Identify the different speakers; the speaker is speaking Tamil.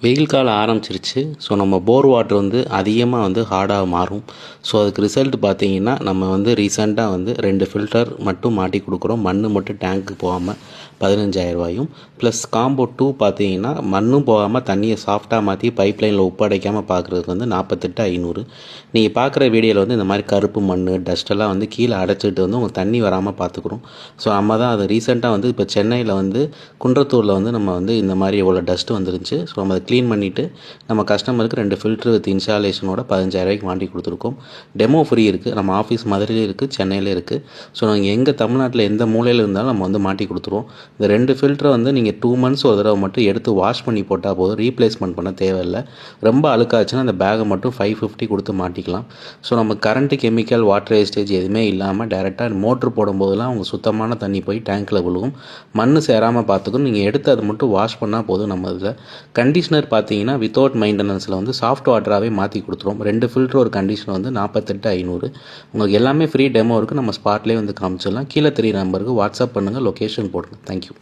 Speaker 1: வெயில் காலம் ஆரம்பிச்சிருச்சு. ஸோ நம்ம போர் வாட்டர் வந்து அதிகமாக வந்து ஹார்டாக மாறும். ஸோ அதுக்கு ரிசல்ட் பார்த்தீங்கன்னா நம்ம வந்து ரீசெண்டாக வந்து 2 ஃபில்டர் மட்டும் மாட்டி கொடுக்குறோம். மண் மட்டும் டேங்க்கு போகாமல் 15,000 ப்ளஸ் காம்போ 2 பார்த்தீங்கன்னா மண்ணும் போகாமல் தண்ணியை சாஃப்டாக மாற்றி பைப் லைனில் உப்படைக்காமல் பார்க்குறதுக்கு வந்து 48,500. நீங்கள் பார்க்குற வீடியோவில் வந்து இந்த மாதிரி கருப்பு மண் டஸ்ட்டெல்லாம் வந்து கீழே அடைச்சிட்டு வந்து உங்கள் தண்ணி வராமல் பார்த்துக்குறோம். ஸோ நம்ம தான் அது ரீசெண்டாக வந்து இப்போ சென்னையில் வந்து குன்றத்தூரில் வந்து நம்ம வந்து இந்த மாதிரி இவ்வளோ டஸ்ட்டு வந்துருந்துச்சு. ஸோ நம்ம அதை க்ளீன் பண்ணிவிட்டு நம்ம கஸ்டமருக்கு 2 ஃபில்ட்ரு வித் இன்ஸ்டாலேஷனோட 15,000 மாட்டி கொடுத்துருக்கோம். டெமோ ஃப்ரீ இருக்குது. நம்ம ஆஃபீஸ் மதுரையிலே இருக்குது, சென்னையிலே இருக்குது. ஸோ நீங்கள் எங்கே தமிழ்நாட்டில் எந்த மூலையில் இருந்தாலும் நம்ம வந்து மாட்டி கொடுத்துருவோம். இந்த 2 ஃபில்டரை வந்து நீங்கள் 2 மந்த்ஸ் ஒரு தடவை மட்டும் எடுத்து வாஷ் பண்ணி போட்டால் போதும். ரீப்ளேஸ்மெண்ட் பண்ண தேவையில்லை. ரொம்ப அழுக்காச்சுன்னா அந்த பேகை மட்டும் 550 கொடுத்து மாட்டிக்கலாம். ஸோ நம்ம கரண்ட்டு, கெமிக்கல், வாட்டர் வேஸ்டேஜ் எதுவுமே இல்லாமல் டேரெக்டாக மோட்ரு போடும்போதெல்லாம் அவங்க சுத்தமான தண்ணி போய் டேங்க்கில் விழுகும். மண் சேராமல் பார்த்துக்கணும். நீங்கள் எடுத்து அதை மட்டும் வாஷ் பண்ணால் போதும். நம்ம இதில் கண்டிஷனர் பார்த்தீங்கன்னா வித்தவுட் மெயின்டெனன்ஸில் வந்து சாஃப்ட் வாட்டராகவே மாற்றி கொடுத்துருவோம். 2 ஃபில்டர் ஒரு கண்டிஷனர் வந்து 48,500. உங்களுக்கு எல்லாமே ஃப்ரீ டெமோ இருக்குது. நம்ம ஸ்பாட்லேயே வந்து காமிச்சிடலாம். கீழே தெரியுற நம்பருக்கு வாட்ஸ்அப் பண்ணுங்கள், லொக்கேஷன் போடுங்க. தேங்க்யூ.